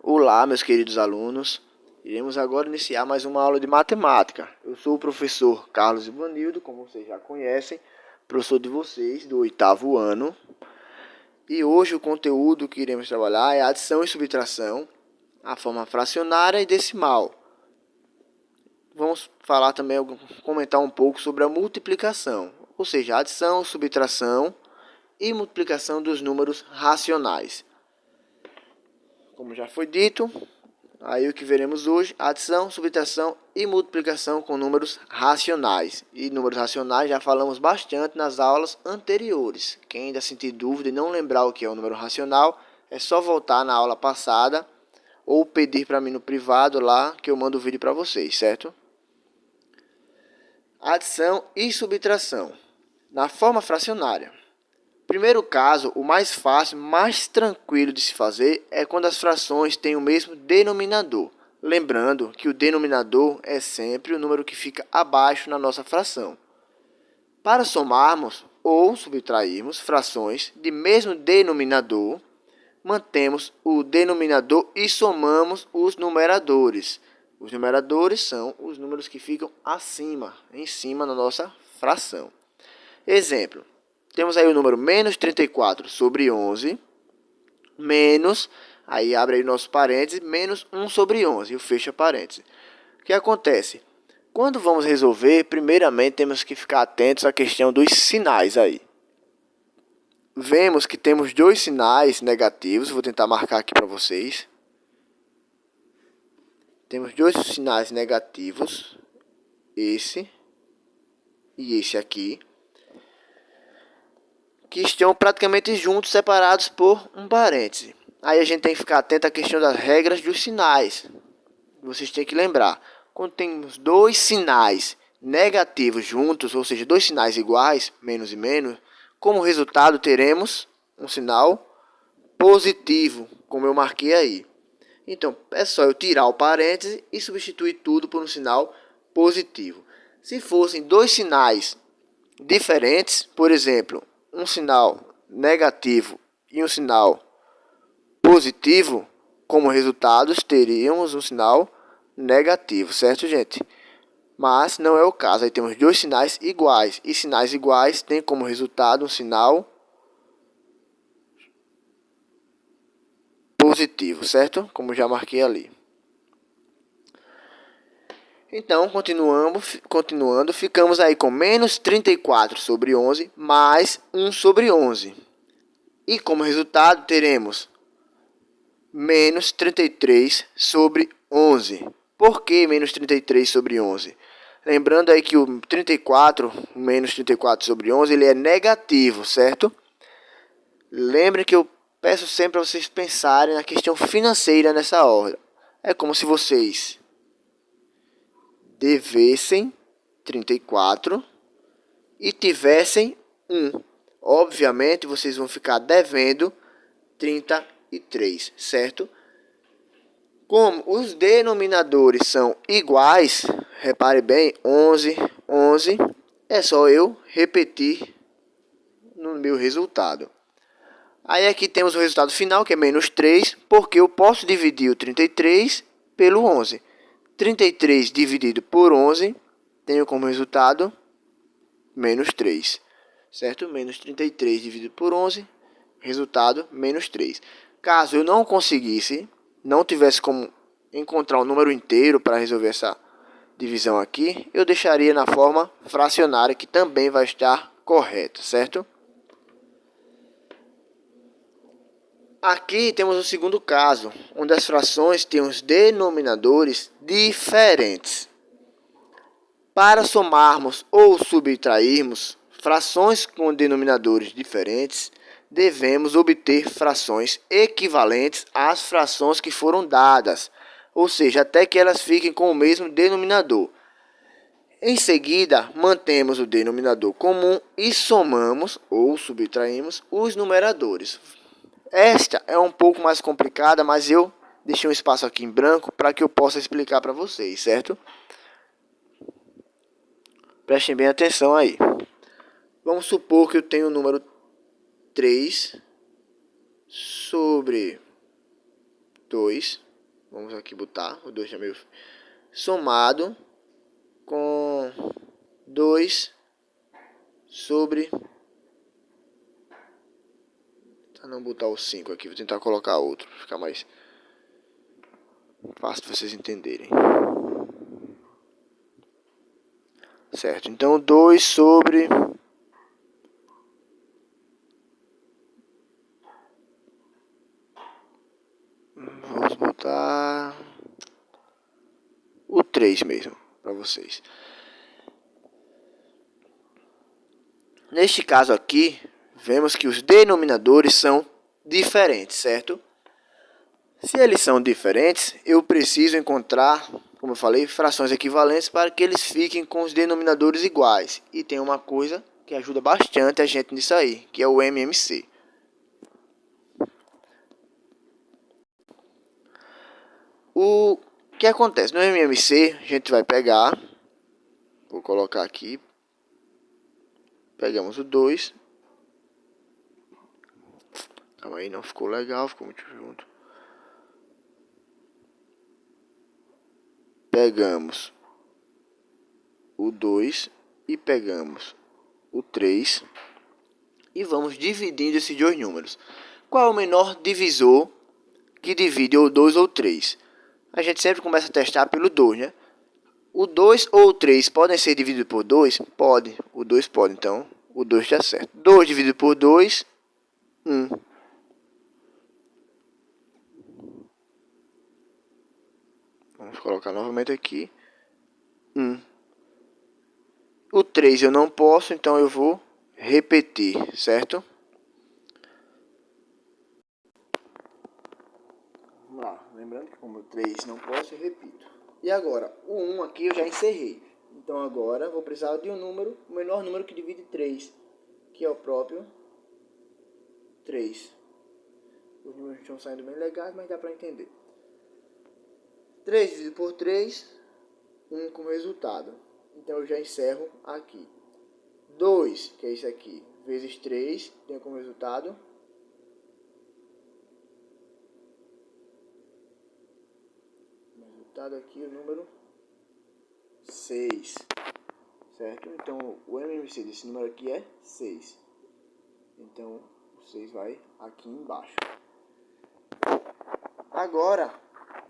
Olá, meus queridos alunos. Iremos agora iniciar mais uma aula de matemática. Eu sou o professor Carlos Ivanildo, como vocês já conhecem, professor de vocês do 8º ano. E hoje o conteúdo que iremos trabalhar é adição e subtração, a forma fracionária e decimal. Vamos falar também, comentar um pouco sobre a multiplicação, ou seja, adição, subtração e multiplicação dos números racionais. Como já foi dito, aí o que veremos hoje, adição, subtração e multiplicação com números racionais. E números racionais já falamos bastante nas aulas anteriores. Quem ainda sentir dúvida e não lembrar o que é o número racional, é só voltar na aula passada ou pedir para mim no privado lá que eu mando o vídeo para vocês, certo? Adição e subtração na forma fracionária. Primeiro caso, o mais fácil, mais tranquilo de se fazer é quando as frações têm o mesmo denominador. Lembrando que o denominador é sempre o número que fica abaixo na nossa fração. Para somarmos ou subtrairmos frações de mesmo denominador, mantemos o denominador e somamos os numeradores. Os numeradores são os números que ficam acima, em cima da nossa fração. Exemplo. Temos aí o número menos 34 sobre 11, menos, aí abre aí o nosso parênteses, menos 1 sobre 11, e fecha parênteses. O que acontece? Quando vamos resolver, primeiramente temos que ficar atentos à questão dos sinais aí. Vemos que temos dois sinais negativos, vou tentar marcar aqui para vocês. Temos dois sinais negativos, esse e esse aqui, que estão praticamente juntos, separados por um parêntese. Aí a gente tem que ficar atento à questão das regras dos sinais. Vocês têm que lembrar, quando temos dois sinais negativos juntos, ou seja, dois sinais iguais, menos e menos, como resultado teremos um sinal positivo, como eu marquei aí. Então, é só eu tirar o parêntese e substituir tudo por um sinal positivo. Se fossem dois sinais diferentes, por exemplo, um sinal negativo e um sinal positivo, como resultados teríamos um sinal negativo, certo, gente? Mas não é o caso, aí temos dois sinais iguais, e sinais iguais têm como resultado um sinal positivo, certo? Como já marquei ali. Então, continuando, ficamos aí com menos 34 sobre 11 mais 1 sobre 11. E como resultado teremos menos 33 sobre 11. Por que menos 33 sobre 11? Lembrando aí que o 34, menos 34 sobre 11, ele é negativo, certo? Lembrem que eu peço sempre para vocês pensarem na questão financeira nessa hora. É como se vocês devessem 34 e tivessem 1. Obviamente, vocês vão ficar devendo 33, certo? Como os denominadores são iguais, repare bem, 11, 11, é só eu repetir no meu resultado. Aí aqui temos o resultado final, que é menos 3, porque eu posso dividir o 33 pelo 11. 33 dividido por 11, tenho como resultado menos 3, certo? Menos 33 dividido por 11, resultado menos 3. Caso eu não conseguisse, não tivesse como encontrar um número inteiro para resolver essa divisão aqui, eu deixaria na forma fracionária, que também vai estar correta, certo? Aqui temos o segundo caso, onde as frações têm os denominadores diferentes. Para somarmos ou subtrairmos frações com denominadores diferentes, devemos obter frações equivalentes às frações que foram dadas, ou seja, até que elas fiquem com o mesmo denominador. Em seguida, mantemos o denominador comum e somamos ou subtraímos os numeradores. Esta é um pouco mais complicada, mas eu deixei um espaço aqui em branco para que eu possa explicar para vocês, certo? Prestem bem atenção aí. Vamos supor que eu tenho o número 3 sobre 2 Vamos aqui botar o 2 também. Somado com 2 sobre... Tá, não botar o 5 aqui. Vou tentar colocar outro. Pra ficar mais fácil para vocês entenderem. Certo, então 2 sobre... Vamos botar... o 3 mesmo, para vocês. Neste caso aqui, vemos que os denominadores são diferentes, certo? Se eles são diferentes, eu preciso encontrar, como eu falei, frações equivalentes para que eles fiquem com os denominadores iguais. E tem uma coisa que ajuda bastante a gente nisso aí, que é o MMC. O que acontece? No MMC, a gente vai pegar, vou colocar aqui, pegamos o 2. Calma aí, não ficou legal, ficou muito junto. Pegamos o 2 e pegamos o 3 e vamos dividindo esses dois números. Qual é o menor divisor que divide ou 2 ou 3? A gente sempre começa a testar pelo 2, né? O 2 ou o 3 podem ser divididos por 2? Pode. O 2 pode, então o 2 está certo. 2 dividido por 2, 1. Vamos colocar novamente aqui. 1. O 3 eu não posso, então eu vou repetir, certo? Vamos lá, lembrando que como o 3 não posso, eu repito. E agora, o 1 aqui eu já encerrei. Então agora vou precisar de um número, o menor número que divide 3, que é o próprio 3. Os números estão saindo bem legais, mas dá para entender. 3 dividido por 3, 1 como resultado. Então eu já encerro aqui. 2, que é isso aqui, vezes 3, tem como resultado aqui o número 6, certo? Então o MMC desse número aqui é 6. Então o 6 vai aqui embaixo. Agora,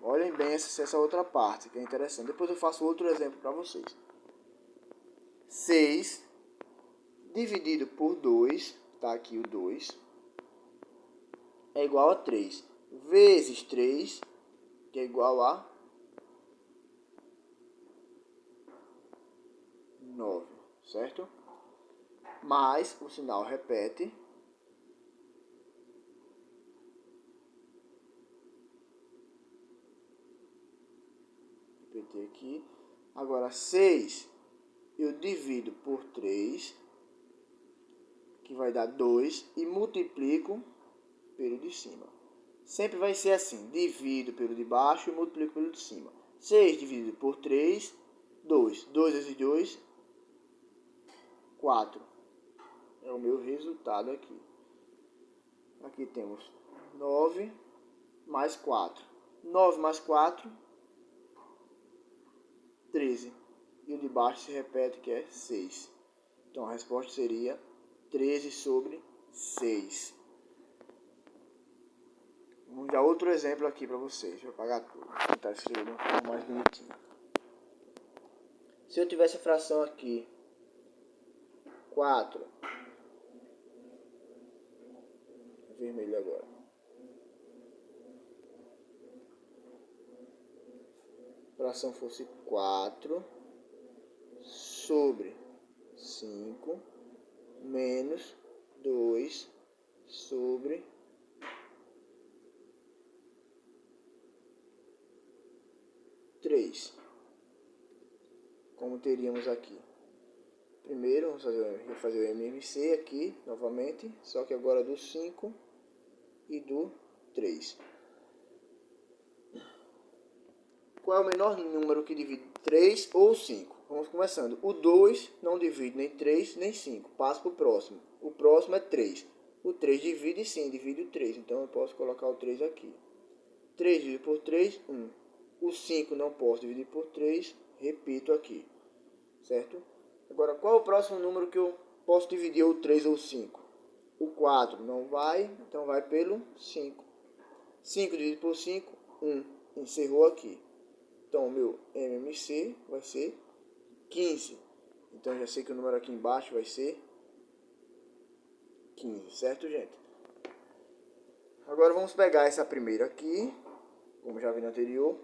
olhem bem essa outra parte que é interessante. Depois eu faço outro exemplo para vocês. 6 dividido por 2, tá aqui o 2, é igual a 3. Vezes 3, que é igual a 9, certo? Mas o sinal repete. Repetir aqui. Agora 6 eu divido por 3, que vai dar 2, e multiplico pelo de cima. Sempre vai ser assim, divido pelo de baixo e multiplico pelo de cima. 6 dividido por 3, 2. 2 vezes 2, 4. É o meu resultado aqui. Aqui temos 9 mais 4. 9 mais 4, 13. E o de baixo se repete, que é 6. Então a resposta seria 13 sobre 6. Vamos dar outro exemplo aqui para vocês. Deixa eu apagar tudo. Vou tentar escrever de uma forma mais bonitinha. Se eu tivesse a fração aqui 4, vermelho agora, a fração fosse 4 sobre 5 menos 2 sobre 3. Como teríamos aqui? Primeiro, vamos fazer o MMC aqui, novamente, só que agora do 5 e do 3. Qual é o menor número que divide 3 ou 5? Vamos começando. O 2 não divide nem 3 nem 5. Passa para o próximo. O próximo é 3. O 3 divide sim, divide o 3. Então eu posso colocar o 3 aqui. 3 dividido por 3, 1. O 5 não posso dividir por 3, repito aqui, certo? Agora, qual é o próximo número que eu posso dividir o 3 ou o 5? O 4 não vai, então vai pelo 5. 5 dividido por 5, 1. Encerrou aqui. Então, o meu MMC vai ser 15. Então, já sei que o número aqui embaixo vai ser 15, certo, gente? Agora, vamos pegar essa primeira aqui, como já vi no anterior.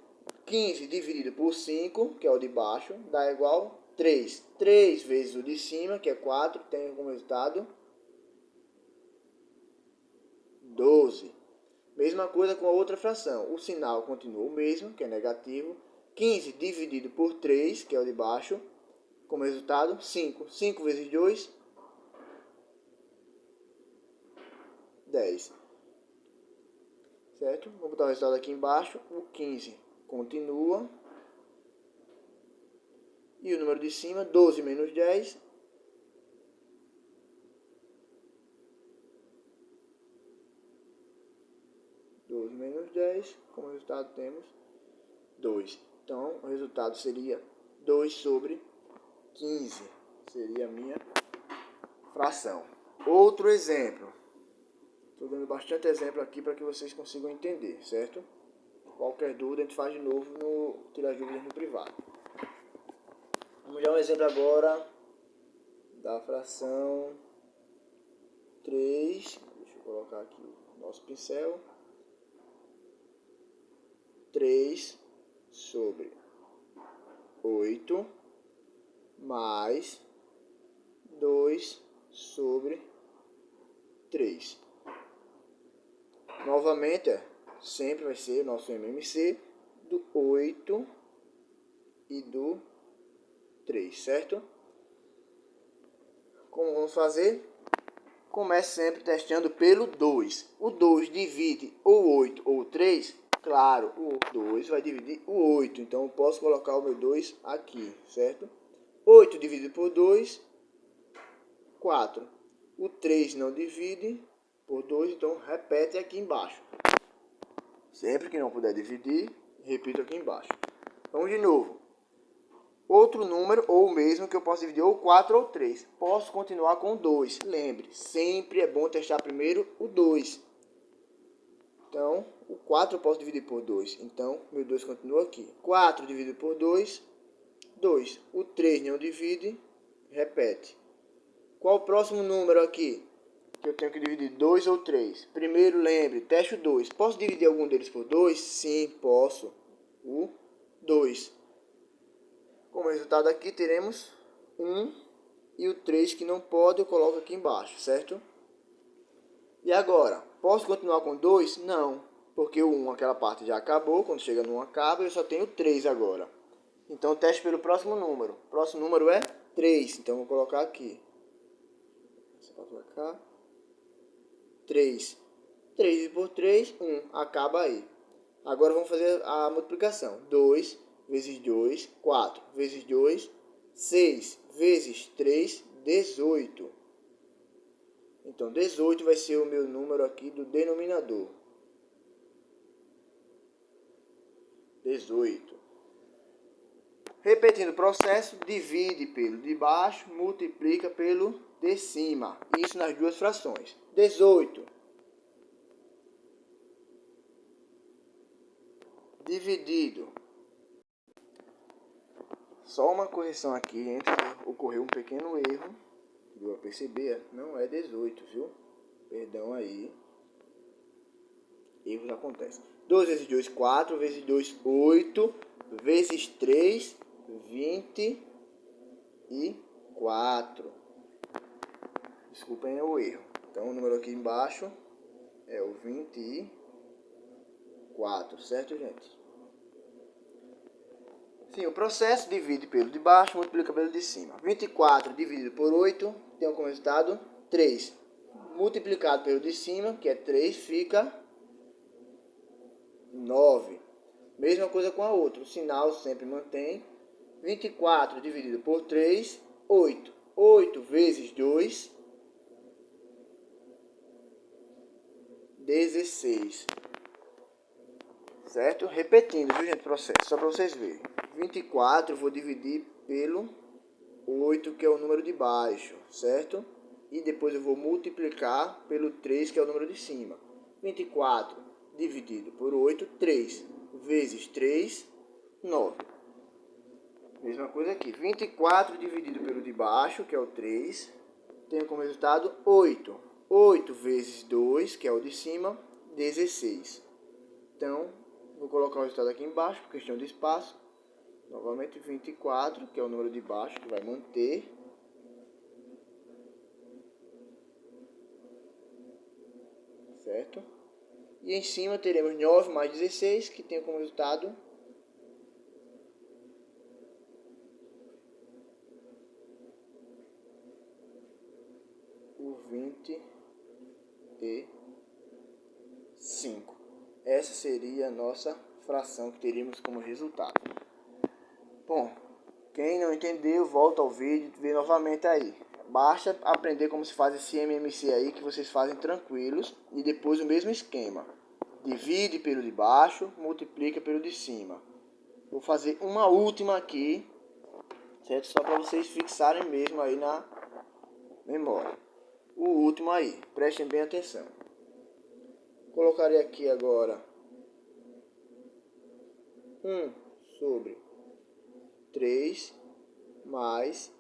15 dividido por 5, que é o de baixo, dá igual 3. 3 vezes o de cima, que é 4, tem como resultado 12. Mesma coisa com a outra fração. O sinal continua o mesmo, que é negativo. 15 dividido por 3, que é o de baixo, como resultado 5. 5 vezes 2, 10. Certo? Vou botar o resultado aqui embaixo. O 15 continua. E o número de cima, 12 menos 10. 12 menos 10. Como resultado temos 2. Então, o resultado seria 2 sobre 15. Seria a minha fração. Outro exemplo. Estou dando bastante exemplo aqui para que vocês consigam entender, certo? Qualquer dúvida a gente faz de novo no Tirar Dúvidas no privado. Vamos dar um exemplo agora da fração 3. Deixa eu colocar aqui o nosso pincel. 3 sobre 8 mais 2 sobre 3. Novamente, sempre vai ser o nosso MMC do 8 e do 3, certo? Como vamos fazer? Comece sempre testando pelo 2. O 2 divide o 8 ou o 3? Claro, o 2 vai dividir o 8. Então, eu posso colocar o meu 2 aqui, certo? 8 dividido por 2, 4. O 3 não divide por 2, então repete aqui embaixo. Sempre que não puder dividir, repito aqui embaixo. Vamos de novo. Outro número, ou o mesmo, que eu posso dividir ou 4 ou 3. Posso continuar com 2. Lembre, sempre é bom testar primeiro o 2. Então, o 4 eu posso dividir por 2. Então, meu 2 continua aqui. 4 dividido por 2, 2. O 3 não divide, repete. Qual o próximo número aqui? Que eu tenho que dividir 2 ou 3. Primeiro, lembre, teste o 2. Posso dividir algum deles por 2? Sim, posso. O 2. Como resultado aqui teremos 1 e o 3 que não pode, eu coloco aqui embaixo, certo? E agora, posso continuar com 2? Não, porque o 1, aquela parte já acabou, quando chega no 1 acaba, eu só tenho 3 agora. Então, teste pelo próximo número. O próximo número é 3, então vou colocar aqui. Essa parte vai cá. 3. 3 por 3, 1, acaba aí. Agora vamos fazer a multiplicação. 2 vezes 2, 4 vezes 2, 6 vezes 3, 18. Então, 18 vai ser o meu número aqui do denominador. 18. Repetindo o processo, divide pelo de baixo, multiplica pelo de cima. Isso nas duas frações. 18. Dividido. Só uma correção aqui, gente. Ocorreu um pequeno erro. Deu a perceber? Não é 18, viu? Perdão aí. Erros acontecem. 2 vezes 2, 4. Vezes 2, 8. Vezes 3, 24. Desculpem o erro. Então, o número aqui embaixo é o 24, certo, gente? Sim, o processo divide pelo de baixo, multiplica pelo de cima. 24 dividido por 8, tem como resultado 3. Multiplicado pelo de cima, que é 3, fica 9. Mesma coisa com a outra, o sinal sempre mantém. 24 dividido por 3, 8. 8 vezes 2, 16. certo? Repetindo, viu, gente, o processo, só para vocês verem. 24 eu vou dividir pelo 8, que é o número de baixo, certo? E depois eu vou multiplicar pelo 3, que é o número de cima. 24 dividido por 8, 3 vezes 3, 9. Mesma coisa aqui, 24 dividido pelo de baixo, que é o 3, tenho como resultado 8. 8 vezes 2, que é o de cima, 16. Então, vou colocar o resultado aqui embaixo, por questão de espaço. Novamente 24, que é o número de baixo, que vai manter. Certo? E em cima teremos 9 mais 16, que tem como resultado o 25. Essa seria a nossa fração que teríamos como resultado. Bom, quem não entendeu, volta ao vídeo e vê novamente aí. Basta aprender como se faz esse MMC aí, que vocês fazem tranquilos. E depois o mesmo esquema. Divide pelo de baixo, multiplica pelo de cima. Vou fazer uma última aqui, certo? Só para vocês fixarem mesmo aí na memória. O último aí, prestem bem atenção. Colocarei aqui agora 1 sobre 3 mais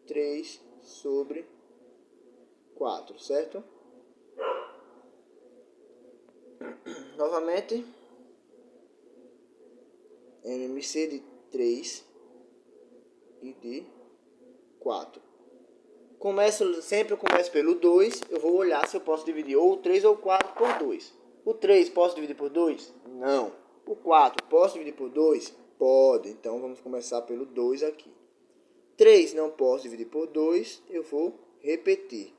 3 sobre 4, certo? Novamente, MMC de 3 e de 4. Sempre eu começo pelo 2, eu vou olhar se eu posso dividir ou 3 ou 4 por 2. O 3 posso dividir por 2? Não. O 4 posso dividir por 2? Pode. Então vamos começar pelo 2 aqui. 3 não posso dividir por 2, eu vou repetir.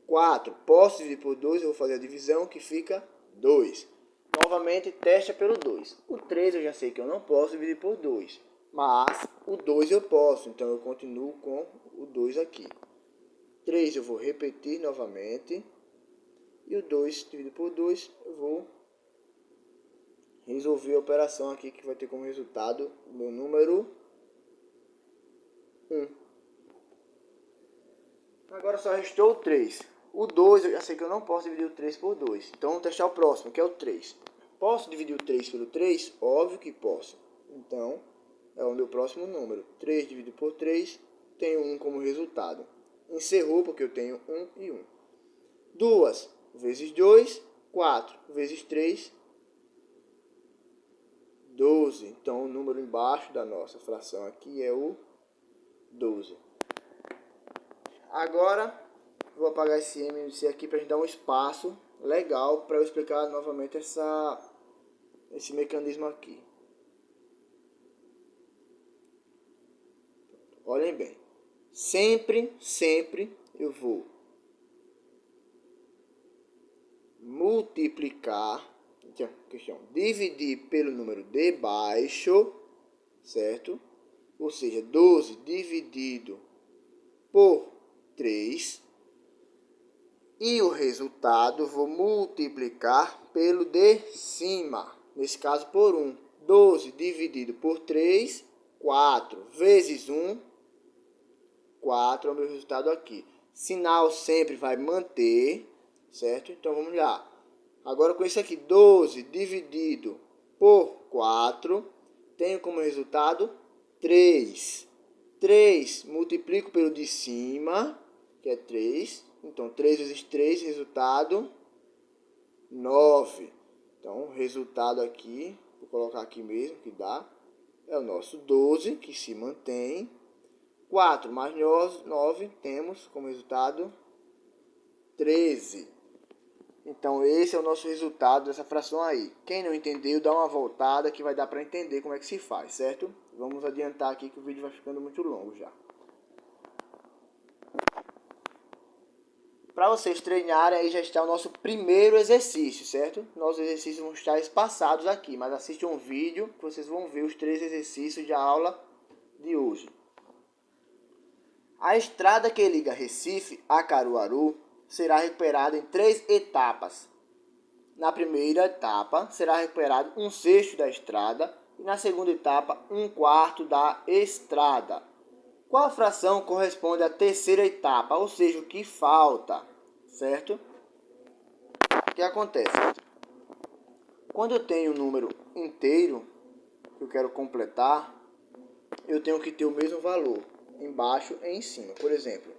4 posso dividir por 2, eu vou fazer a divisão que fica 2. Novamente testa pelo 2. O 3 eu já sei que eu não posso dividir por 2, mas o 2 eu posso, então eu continuo com o 2 aqui. 3 eu vou repetir novamente. E o 2 dividido por 2 eu vou resolver a operação aqui, que vai ter como resultado o meu número 1. Agora só restou o 3. O 2 eu já sei que eu não posso dividir o 3 por 2. Então vamos testar o próximo, que é o 3. Posso dividir o 3 pelo 3? Óbvio que posso. Então é o meu próximo número. 3 dividido por 3, tenho 1 como resultado. Encerrou porque eu tenho 1 e 1. 2 vezes 2, 4 vezes 3, 12. Então o número embaixo da nossa fração aqui é o 12. Agora vou apagar esse MMC aqui para a gente dar um espaço legal para eu explicar novamente esse mecanismo aqui. Olhem bem. Sempre eu vou multiplicar, dividir pelo número de baixo, certo? Ou seja, 12 dividido por 3. E o resultado vou multiplicar pelo de cima. Nesse caso por 1. 12 dividido por 3, 4 vezes 1, 4 é o meu resultado aqui. Sinal sempre vai manter, certo? Então vamos lá. Agora com isso aqui, 12 dividido por 4, tenho como resultado 3. 3 multiplico pelo de cima, que é 3. Então 3 vezes 3, resultado 9. Então resultado aqui, vou colocar aqui mesmo que dá, é o nosso 12, que se mantém. 4 mais 9, temos como resultado 13. Então esse é o nosso resultado dessa fração aí. Quem não entendeu, dá uma voltada que vai dar para entender como é que se faz, certo? Vamos adiantar aqui que o vídeo vai ficando muito longo já. Para vocês treinarem, aí já está o nosso primeiro exercício, certo? Nossos exercícios vão estar espaçados aqui, mas assistam um vídeo que vocês vão ver os 3 exercícios da aula de hoje. A estrada que liga Recife a Caruaru será recuperada em 3 etapas. na primeira etapa será recuperado 1/6 da estrada e na segunda etapa 1/4 da estrada. Qual fração corresponde à terceira etapa, ou seja, o que falta, certo? O que acontece? Quando eu tenho um número inteiro que eu quero completar, eu tenho que ter o mesmo valor embaixo e em cima. Por exemplo,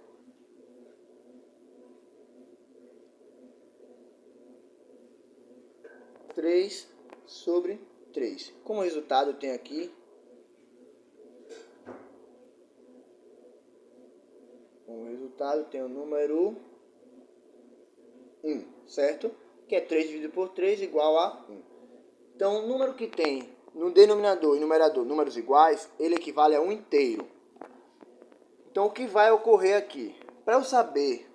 3/3. Como resultado, eu tenho aqui o número 1, certo? Que é 3 dividido por 3 igual a 1. Então, o número que tem no denominador e numerador números iguais, ele equivale a um inteiro. Então, o que vai ocorrer aqui? Para eu saber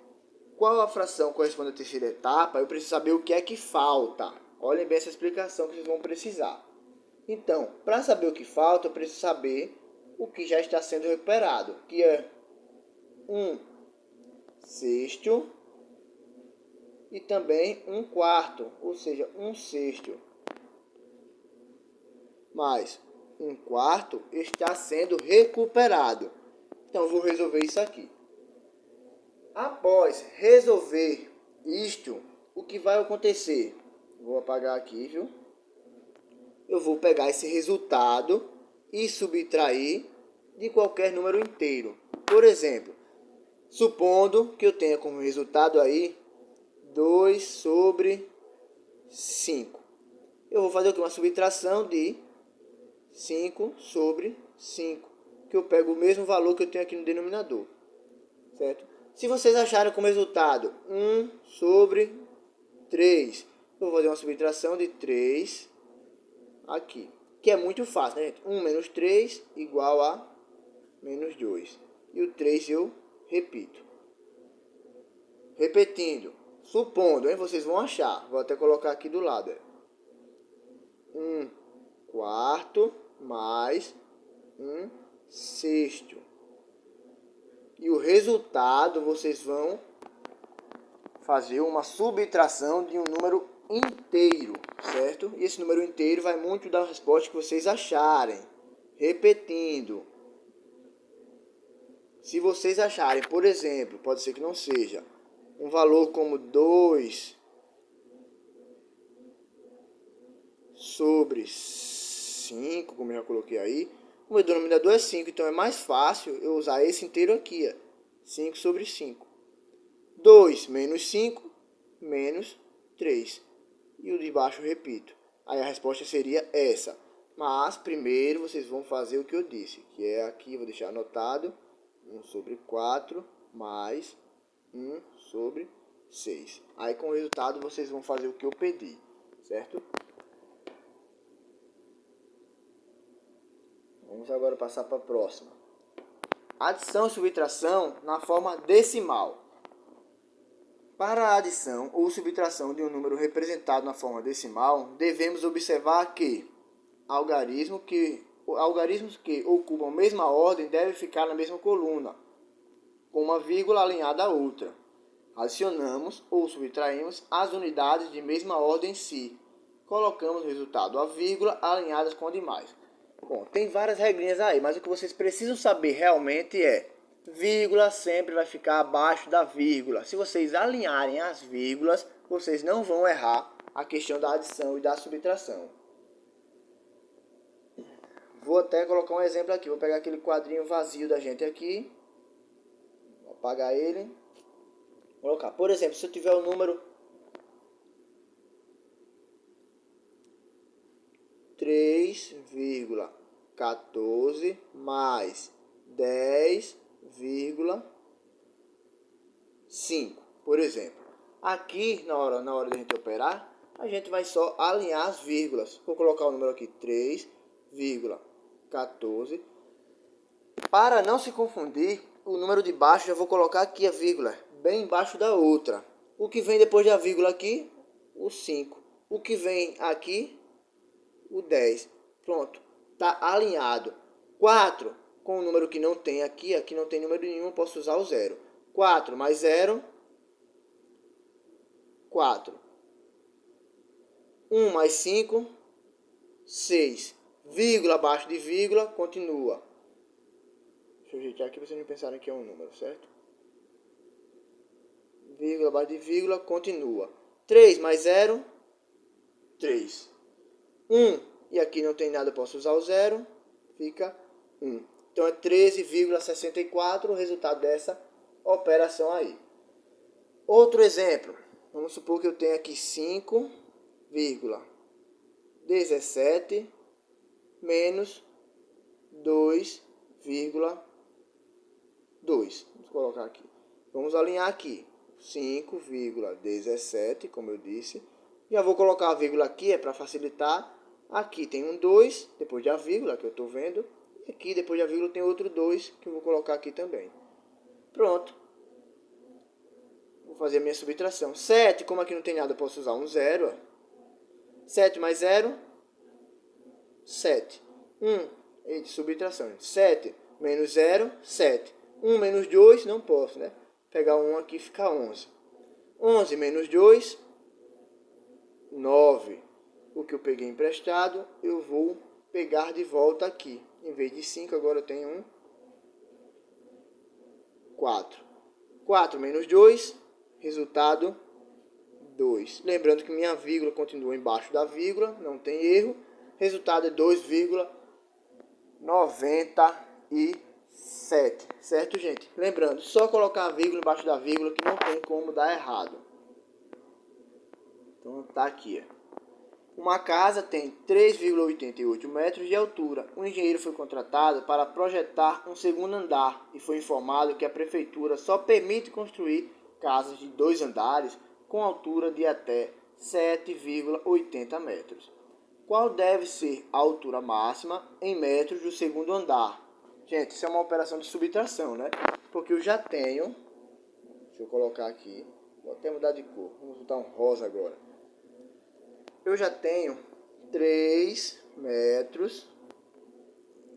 qual a fração corresponde à terceira etapa, eu preciso saber o que é que falta. Olhem bem essa explicação que vocês vão precisar. Então, para saber o que falta, eu preciso saber o que já está sendo recuperado, que é 1/6 e também 1/4, ou seja, 1/6 mais 1/4 está sendo recuperado. Então, eu vou resolver isso aqui. Após resolver isto, o que vai acontecer? Vou apagar aqui, viu? Eu vou pegar esse resultado e subtrair de qualquer número inteiro. Por exemplo, supondo que eu tenha como resultado aí 2/5. Eu vou fazer aqui uma subtração de 5/5, que eu pego o mesmo valor que eu tenho aqui no denominador, certo? Se vocês acharem como resultado 1/3, eu vou fazer uma subtração de 3 aqui, que é muito fácil, né, gente? 1 menos 3 igual a menos 2. E o 3 eu repito. Repetindo, supondo, hein, vocês vão achar, vou até colocar aqui do lado, 1/4 mais 1/6. E o resultado, vocês vão fazer uma subtração de um número inteiro, certo? E esse número inteiro vai muito da resposta que vocês acharem. Repetindo, se vocês acharem, por exemplo, pode ser que não seja, um valor como 2/5, como eu já coloquei aí, o meu denominador é 5, então é mais fácil eu usar esse inteiro aqui, 5/5. 2 menos 5, menos 3. E o de baixo eu repito. Aí a resposta seria essa. Mas primeiro vocês vão fazer o que eu disse, que é aqui, vou deixar anotado, 1/4 mais 1/6. Aí com o resultado vocês vão fazer o que eu pedi, certo? Vamos agora passar para a próxima. Adição e subtração na forma decimal. Para a adição ou subtração de um número representado na forma decimal, devemos observar que algarismos que ocupam a mesma ordem devem ficar na mesma coluna, com uma vírgula alinhada à outra. Adicionamos ou subtraímos as unidades de mesma ordem se colocamos no resultado a vírgula alinhadas com a demais. Bom, tem várias regrinhas aí, mas o que vocês precisam saber realmente é: vírgula sempre vai ficar abaixo da vírgula. Se vocês alinharem as vírgulas, vocês não vão errar a questão da adição e da subtração. Vou até colocar um exemplo aqui. Vou pegar aquele quadrinho vazio da gente aqui. Vou apagar ele. Vou colocar, por exemplo, se eu tiver o número 3,14 mais 10,5, por exemplo. Aqui, na hora de a gente operar, a gente vai só alinhar as vírgulas. Vou colocar o número aqui, 3,14. Para não se confundir, o número de baixo já vou colocar aqui a vírgula, bem embaixo da outra. O que vem depois da vírgula aqui, o 5. O que vem aqui, o 10. Pronto, está alinhado. 4 com o número que não tem aqui, aqui não tem número nenhum, posso usar o 0. 4 mais 0, 4. 1 mais 5, 6. Vírgula abaixo de vírgula, continua. Deixa eu ajeitar aqui para vocês não pensarem que é um número, certo? Vírgula abaixo de vírgula, continua. 3 mais 0, 3. 1, e aqui não tem nada, eu posso usar o 0, fica 1. Então é 13,64 o resultado dessa operação aí. Outro exemplo, vamos supor que eu tenho aqui 5,17 menos 2,2. Vamos colocar aqui. Vamos alinhar aqui. 5,17, como eu disse. Já vou colocar a vírgula aqui, é para facilitar. Aqui tem um 2, depois da vírgula, que eu estou vendo. E aqui, depois da vírgula, tem outro 2, que eu vou colocar aqui também. Pronto. Vou fazer a minha subtração. 7, como aqui não tem nada, eu posso usar um 0. 7 mais 0, 7. 1, subtração. 7 menos 0, 7. 1 menos 2, não posso, né? Pegar 1 aqui, fica 11. 11 menos 2, 9. O que eu peguei emprestado, eu vou pegar de volta aqui. Em vez de 5, agora eu tenho um 4. 4 menos 2, resultado 2. Lembrando que minha vírgula continua embaixo da vírgula, não tem erro. Resultado é 2,97. Certo, gente? Lembrando, só colocar a vírgula embaixo da vírgula que não tem como dar errado. Então tá aqui. Uma casa tem 3,88 metros de altura. O engenheiro foi contratado para projetar um segundo andar e foi informado que a prefeitura só permite construir casas de 2 andares com altura de até 7,80 metros. Qual deve ser a altura máxima em metros do segundo andar? Gente, isso é uma operação de subtração, né? Porque eu já tenho... Deixa eu colocar aqui. Vou até mudar de cor. Vamos botar um rosa agora. Eu já tenho 3 metros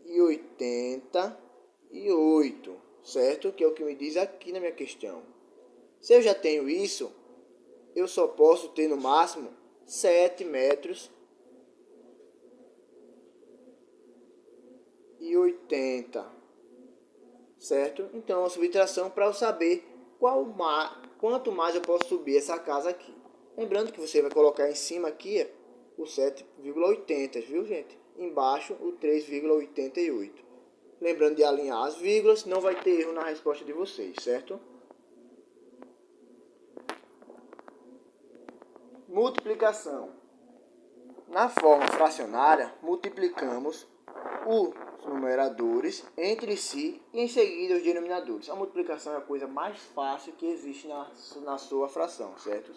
e 88, certo? Que é o que me diz aqui na minha questão. Se eu já tenho isso, eu só posso ter no máximo 7 metros e 80, certo? Então, a subtração para eu saber quanto mais eu posso subir essa casa aqui. Lembrando que você vai colocar em cima aqui o 7,80, viu, gente? Embaixo o 3,88. Lembrando de alinhar as vírgulas, não vai ter erro na resposta de vocês, certo? Multiplicação. Na forma fracionária, multiplicamos os numeradores entre si e em seguida os denominadores. A multiplicação é a coisa mais fácil que existe na sua fração, certo?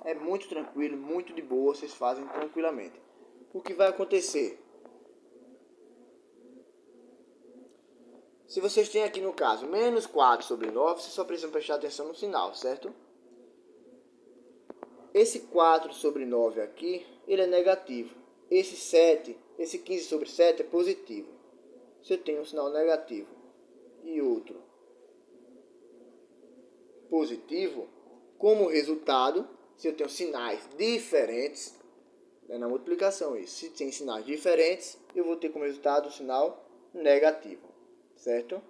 É muito tranquilo, muito de boa, vocês fazem tranquilamente. O que vai acontecer? Se vocês têm aqui no caso menos 4 sobre 9, vocês só precisam prestar atenção no sinal, certo? Esse 4 sobre 9 aqui, ele é negativo. Esse 7, esse 15 sobre 7 é positivo. Se eu tenho um sinal negativo e outro positivo, como resultado, se eu tenho sinais diferentes, na multiplicação isso, se tem sinais diferentes, eu vou ter como resultado o sinal negativo, certo?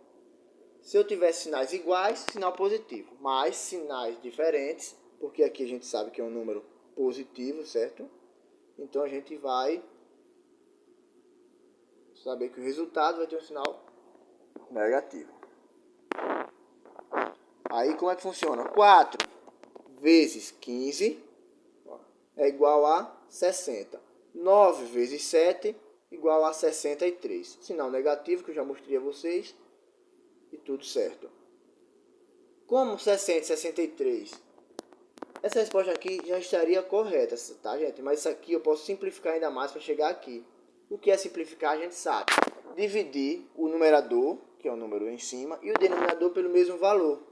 Se eu tiver sinais iguais, sinal positivo, mas sinais diferentes, porque aqui a gente sabe que é um número positivo, certo? Então a gente vai saber que o resultado vai ter um sinal negativo. Aí como é que funciona? 4 vezes 15 é igual a 60. 9 vezes 7 igual a 63. Sinal negativo que eu já mostrei a vocês. E tudo certo. Como 60 e 63? Essa resposta aqui já estaria correta, tá, gente? Mas isso aqui eu posso simplificar ainda mais para chegar aqui. O que é simplificar, a gente sabe. Dividir o numerador, que é o número em cima, e o denominador pelo mesmo valor.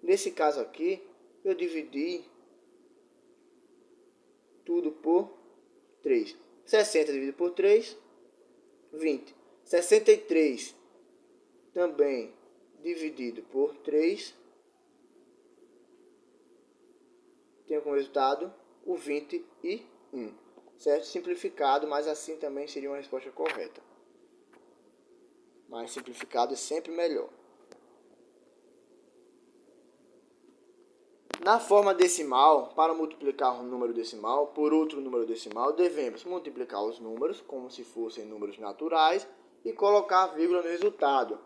Nesse caso aqui, eu dividi tudo por 3. 60 dividido por 3, 20. 63 também dividido por 3, tenho como resultado o 21. certo? Simplificado, mas assim também seria uma resposta correta. Mas simplificado é sempre melhor. Na forma decimal, para multiplicar um número decimal por outro número decimal, devemos multiplicar os números como se fossem números naturais e colocar a vírgula no resultado,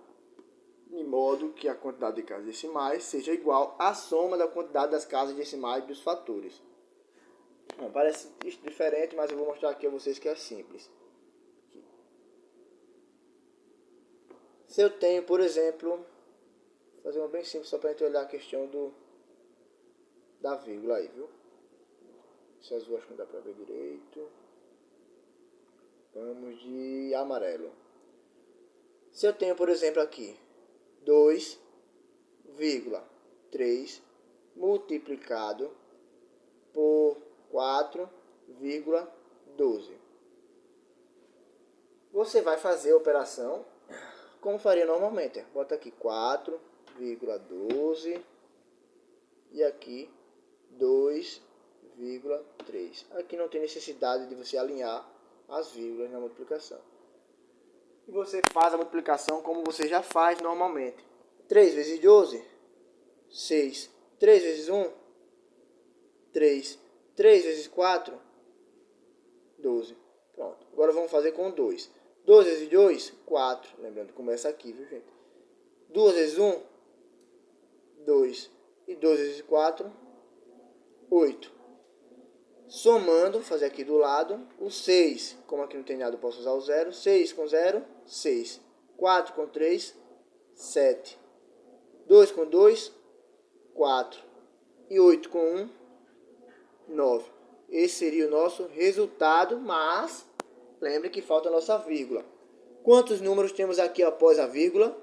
de modo que a quantidade de casas decimais seja igual à soma da quantidade das casas decimais dos fatores. Bom, parece diferente, mas eu vou mostrar aqui a vocês que é simples. Se eu tenho, por exemplo, vou fazer uma bem simples só para a gente olhar a questão da vírgula aí, viu? Esse azul acho que não dá para ver direito. Vamos de amarelo. Se eu tenho, por exemplo, aqui 2,3 multiplicado por 4,12. Você vai fazer a operação como faria normalmente. Bota aqui 4,12 e aqui 2,3. Aqui não tem necessidade de você alinhar as vírgulas na multiplicação. E você faz a multiplicação como você já faz normalmente. 3 vezes 12, 6. 3 vezes 1, 3. 3 vezes 4, 12. Pronto. Agora vamos fazer com 2. 2 vezes 2, 4. Lembrando que começa aqui, viu, gente? 2 vezes 1, 2. E 2 vezes 4, 8. Somando, fazer aqui do lado, o 6. Como aqui não tem nada, eu posso usar o 0. 6 com 0, 6. 4 com 3, 7. 2 com 2, 4. E 8 com 1, 9. Esse seria o nosso resultado, mas lembre que falta a nossa vírgula. Quantos números temos aqui após a vírgula?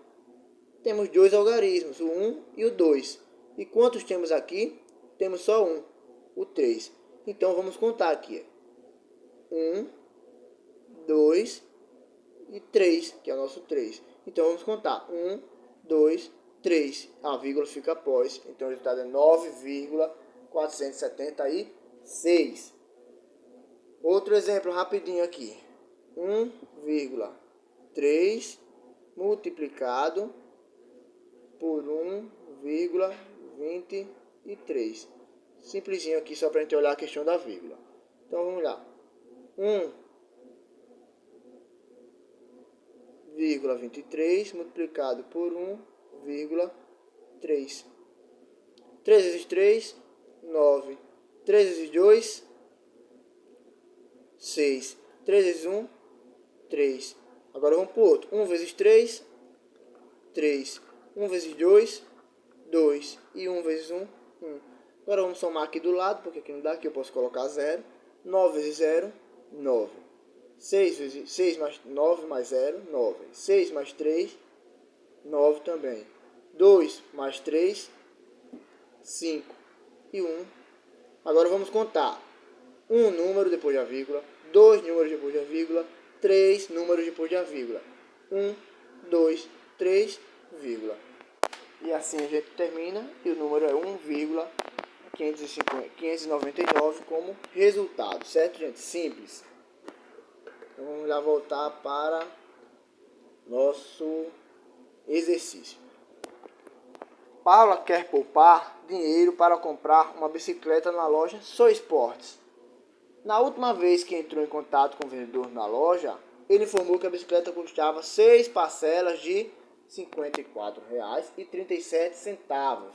Temos 2 algarismos, o 1 e o 2. E quantos temos aqui? Temos só um, o 3. Então vamos contar aqui. 1, 2 e 3, que é o nosso 3. Então vamos contar. 1, 2, 3. A vírgula fica após. Então o resultado é 9,476. Outro exemplo rapidinho aqui. 1,3 multiplicado por 1,23. Simplesinho aqui só para a gente olhar a questão da vírgula. Então vamos lá. 1,23 multiplicado por 1,3. 3 vezes 3, 9. 3 vezes 2, 6. 3 vezes 1, 3. Agora vamos para o outro. 1 vezes 3, 3. 1 vezes 2, 2. E 1 vezes 1, 1. Agora vamos somar aqui do lado, porque aqui não dá, aqui eu posso colocar 0. 9 vezes 0, 9. 6 vezes 6 mais 9 mais 0, 9. 6 mais 3, 9 também. 2 mais 3, 5. E 1. Agora vamos contar. Um número depois da vírgula, 2 números depois da vírgula, 3 números depois da vírgula. 1, 2, 3, vírgula. E assim a gente termina e o número é 1,599 como resultado, certo, gente? Simples. Então vamos já voltar para nosso exercício. Paula quer poupar dinheiro para comprar uma bicicleta na loja Sou Esportes. Na última vez que entrou em contato com o vendedor na loja, ele informou que a bicicleta custava 6 parcelas de R$ 54,37,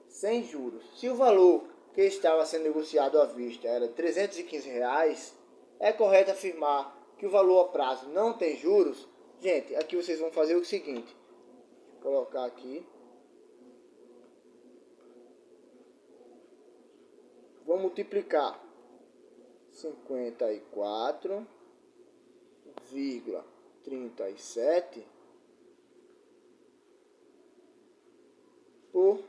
sem juros. Se o valor que estava sendo negociado à vista era R$ 315, é correto afirmar que o valor a prazo não tem juros? Gente, aqui vocês vão fazer o seguinte. Vou colocar aqui. Vou multiplicar 54,37 por...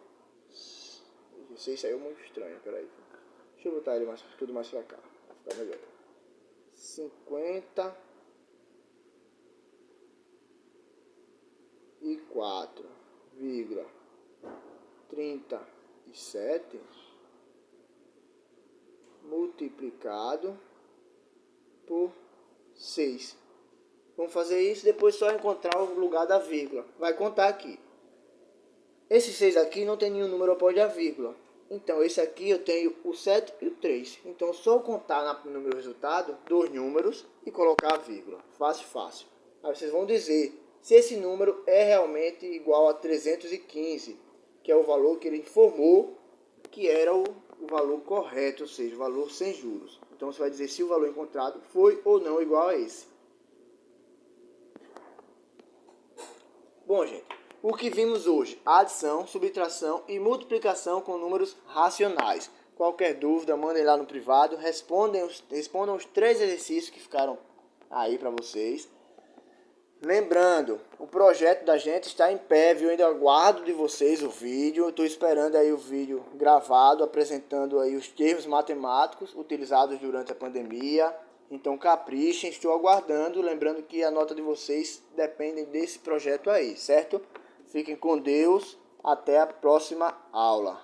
Não sei se saiu muito estranho, peraí. Deixa eu botar ele tudo mais pra cá, vai ficar melhor. 54,37 multiplicado por 6. Vamos fazer isso, depois só encontrar o lugar da vírgula. Vai contar aqui. Esse 6 aqui não tem nenhum número após a vírgula. Então, esse aqui eu tenho o 7 e o 3. Então, só contar no meu resultado dois números e colocar a vírgula. Fácil, fácil. Aí vocês vão dizer se esse número é realmente igual a 315, que é o valor que ele informou que era o valor correto, ou seja, o valor sem juros. Então, você vai dizer se o valor encontrado foi ou não igual a esse. Bom, gente, o que vimos hoje? Adição, subtração e multiplicação com números racionais. Qualquer dúvida, mandem lá no privado, respondam os 3 exercícios que ficaram aí para vocês. Lembrando, o projeto da gente está em pé, viu? Eu ainda aguardo de vocês o vídeo. Estou esperando aí o vídeo gravado, apresentando aí os termos matemáticos utilizados durante a pandemia. Então caprichem, estou aguardando. Lembrando que a nota de vocês depende desse projeto aí, certo? Fiquem com Deus, até a próxima aula.